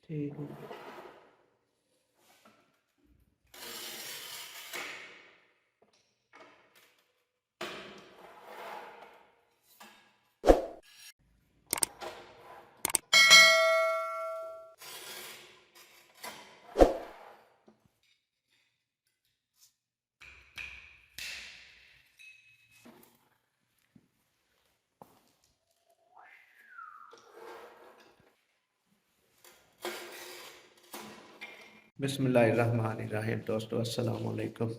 ठीक है। बिस्मिल्लाहिर्रहमानिर्रहीम। दोस्तों अस्सलाम वालेकुम।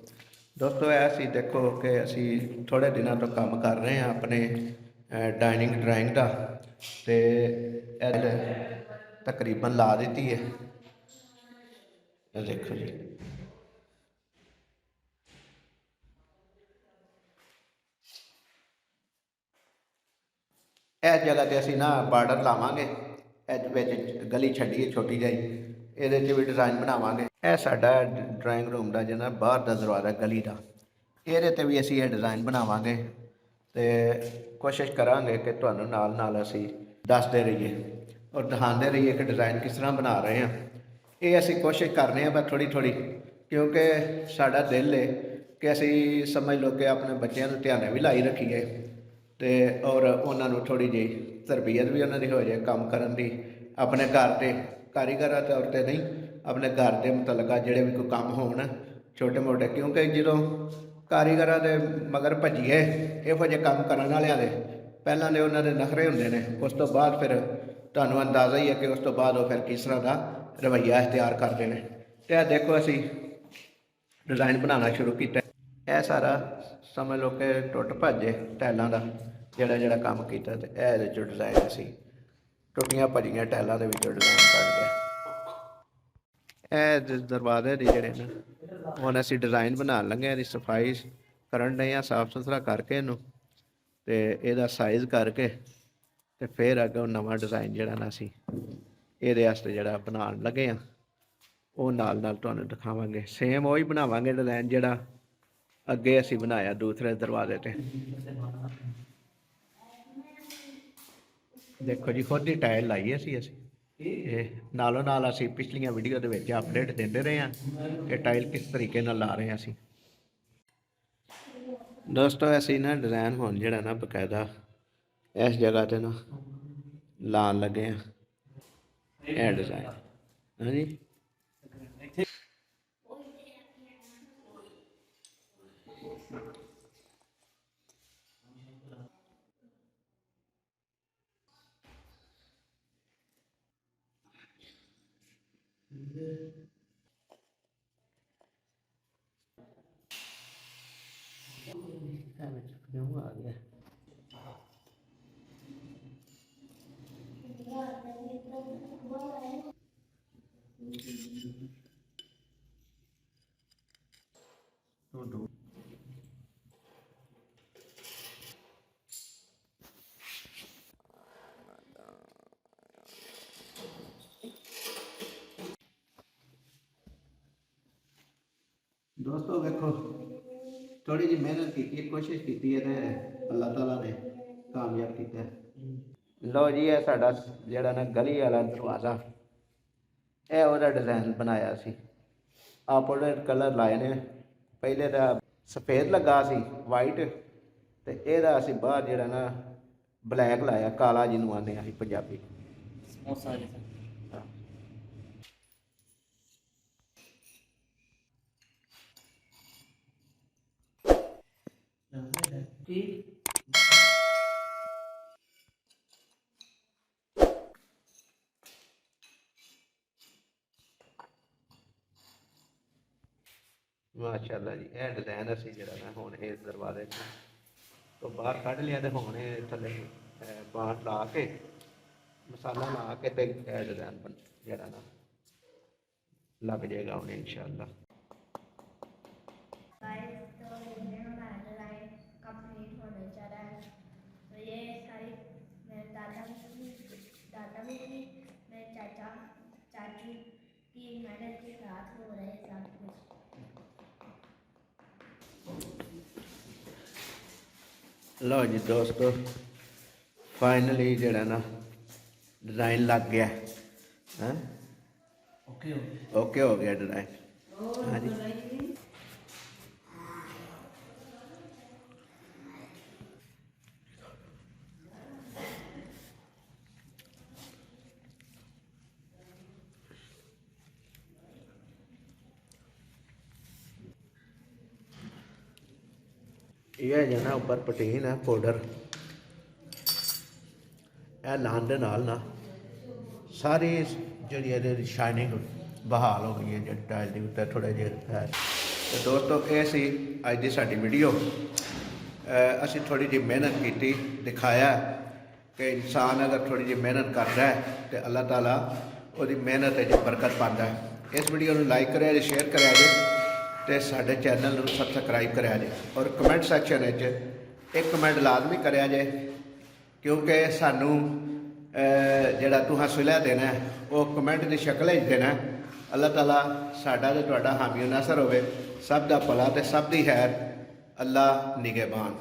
दोस्तों ऐसी देखो कि असी थोड़े दिनों तो काम कर रहे हैं अपने डाइनिंग ड्राइंग का, तो तकरीबन ला दी है। देखो जी, इस जगह पर असी ना बार्डर लावे, गली छड़ी है छोटी जी, ये भी डिज़ाइन बनावे। यह साडा ड्राइंग रूम का जो ना बाहर का दरवाज़ा गली का, ये भी असी डिज़ाइन बनावे, तो कोशिश करांगे कि तुहानू नाल नाल असी दसदे रहिए और दिखाते रहिए कि डिज़ाइन किस तरह बना रहे हैं। ये असी कोशिश कर रहे हैं बस थोड़ी थोड़ी, क्योंकि साडा दिल है कि असी समझ लो कि अपने बच्चों को ध्यान भी लाई रखीए, तो और उन्होंने थोड़ी जी तरबीयत भी उन्होंने हो जाए काम करन दी अपने घर के कारीगर तौर पर नहीं, अपने घर के मुतलका जोड़े भी कोई काम होने छोटे मोटे, क्योंकि जो कारीगर के मगर भजीए इहो जे काम करन वालियां दे पहलां दे उन्हां दे नखरे हुंदे ने, उस तो बाद फिर तुहानू अंदाज़ा ही है कि उस तो बाद वो फिर किस तरह का रवैया इख्तियार करते हैं। तो यह देखो असी डिज़ाइन बनाना शुरू किया, यह सारा समझ लो कि टुट भजे टाइलों का जोड़ा जोड़ा काम किया, तो यह डिज़ाइन असी टुटियां भजियां टाइलों के डिज़ाइन कर दिया। ਇਹ ਦਰਵਾਜ਼ੇ ਦੇ ਜਿਹੜੇ ਨਾ ਹੁਣ ਅਸੀਂ ਡਿਜ਼ਾਈਨ ਬਣਾਉਣ ਲੱਗੇ ਹਾਂ, ਇਹਦੀ ਸਫਾਈ ਕਰਨ ਡਏ ਹਾਂ, ਸਾਫ ਸੁਥਰਾ ਕਰਕੇ ਇਹਨੂੰ ਤੇ ਇਹਦਾ ਸਾਈਜ਼ ਕਰਕੇ ਤੇ ਫਿਰ ਅੱਗੇ ਨਵਾਂ ਡਿਜ਼ਾਈਨ ਜਿਹੜਾ ਨਾ ਅਸੀਂ ਇਹਦੇ ਵਾਸਤੇ ਜਿਹੜਾ ਬਣਾਉਣ ਲੱਗੇ ਹਾਂ ਉਹ ਨਾਲ ਨਾਲ ਤੁਹਾਨੂੰ ਦਿਖਾਵਾਂਗੇ। ਸੇਮ ਉਹੀ ਬਣਾਵਾਂਗੇ ਡਿਜ਼ਾਈਨ ਜਿਹੜਾ ਅੱਗੇ ਅਸੀਂ ਬਣਾਇਆ ਦੂਸਰੇ ਦਰਵਾਜ਼ੇ ਤੇ। ਦੇਖੋ ਜੀ ਖੁਦ ਹੀ ਟਾਇਲ ਲਾਈ ਅਸੀਂ ਨਾਲੋਂ ਨਾਲ ਅਸੀਂ ਪਿਛਲੀਆਂ ਵੀਡੀਓ ਦੇ ਵਿੱਚ ਅਪਡੇਟ ਦਿੰਦੇ ਰਹੇ ਹਾਂ ਕਿ ਟਾਇਲ ਕਿਸ ਤਰੀਕੇ ਨਾਲ ਲਾ ਰਹੇ ਹਾਂ ਅਸੀਂ। ਦੋਸਤੋ ਅਸੀਂ ਨਾ ਡਿਜ਼ਾਈਨ ਹੁਣ ਜਿਹੜਾ ਨਾ ਬਕਾਇਦਾ ਇਸ ਜਗ੍ਹਾ ਤੇ ਨਾ ਲਾਉਣ ਲੱਗੇ ਹਾਂ ਇਹ ਡਿਜ਼ਾਈਨ। ਹਾਂਜੀ ਕਿਉਂ ਆ ਗਿਆ दोस्तों देखो थोड़ी जी मेहनत की कोशिश की है, अल्लाह ताला ने कामयाब किया। लो जी है साडा जेड़ा ना गली वाला दरवाज़ा, यह वह डिज़ाइन बनाया सी, आपोजिट कलर लाए ने, पहले तो सफ़ेद लगा सी वाइट, तो यदा असी बाहर जेड़ा ना ब्लैक लाया, काला जिन्हों आने असी पंजाबी। माशाअल्लाह जी, यह डिज़ाइन असी जो ना हुण इस दरवाजे तो बाहर कढ़ लिया, तो हुण थले बांट ला के मसाला ला के तो यह डिज़ाइन जरा ना लग जाएगा हूँ इंशाअल्लाह। तो ये हमारा डिज़ाइन कंप्लीट होने जा रहा है। तो ये सारी मेरे दादा मम्मी मेरे चाचा चाचू की मेहनत के साथ हो रहे हैं सब कुछ। लो जी दोस्तों ਫਾਈਨਲੀ ਜਿਹੜਾ ਨਾ ਡਿਜ਼ਾਈਨ ਲੱਗ ਗਿਆ ਹੈ। ਓਕੇ ਹੋ ਗਿਆ ਡਿਜ਼ਾਈਨ। ਹਾਂਜੀ ਇਹ ਹੈ ਜਿਹੜਾ ਉੱਪਰ ਪਟੀਨ ਹੈ ਪਾਊਡਰ, ਇਹ ਲਾਉਣ ਦੇ ਨਾਲ ਨਾ ਸਾਰੀ ਜਿਹੜੀ ਇਹਦੀ ਸ਼ਾਈਨਿੰਗ ਬਹਾਲ ਹੋ ਗਈ ਹੈ ਜਿਹੜੀ ਟਾਇਲ ਦੇ ਉੱਤੇ ਥੋੜ੍ਹੇ ਜਿਹੇ ਹੈ। ਤੇ ਦੋਸਤੋ ਇਹ ਸੀ ਅੱਜ ਦੀ ਸਾਡੀ ਵੀਡੀਓ। ਅਸੀਂ ਥੋੜ੍ਹੀ ਜਿਹੀ ਮਿਹਨਤ ਕੀਤੀ, ਦਿਖਾਇਆ ਕਿ ਇਨਸਾਨ ਅਗਰ ਥੋੜ੍ਹੀ ਜਿਹੀ ਮਿਹਨਤ ਕਰਦਾ ਹੈ ਤਾਂ ਅੱਲਾਹ ਤਾਲਾ ਉਹਦੀ ਮਿਹਨਤ ਵਿੱਚ ਬਰਕਤ ਪਾਉਂਦਾ ਹੈ। ਇਸ ਵੀਡੀਓ ਨੂੰ ਲਾਈਕ ਕਰਿਆ ਜੇ, ਸ਼ੇਅਰ ਕਰਿਆ ਜੇ ਤੇ ਸਾਡੇ ਚੈਨਲ ਨੂੰ ਸਬਸਕ੍ਰਾਈਬ ਕਰਿਆ ਜੇ, ਔਰ ਕਮੈਂਟ ਸੈਕਸ਼ਨ ਵਿੱਚ ਇੱਕ ਕਮੈਂਟ ਲਾਜ਼ਮੀ ਕਰਿਆ ਜੇ, ਕਿਉਂਕਿ ਸਾਨੂੰ ਜਿਹੜਾ ਤੁਹਾਂ ਸੁਲਹ ਦੇਣਾ ਉਹ ਕਮੈਂਟ ਦੀ ਸ਼ਕਲ ਵਿੱਚ ਦੇਣਾ। ਅੱਲਾਹ ਤਾਲਾ ਸਾਡਾ ਤੇ ਤੁਹਾਡਾ ਹਾਮੀ ਨਾਸਰ ਹੋਵੇ, ਸਭ ਦਾ ਭਲਾ ਤੇ ਸਭ ਦੀ ਖੈਰ। ਅੱਲਾਹ ਨਿਗਹਿਬਾਨ।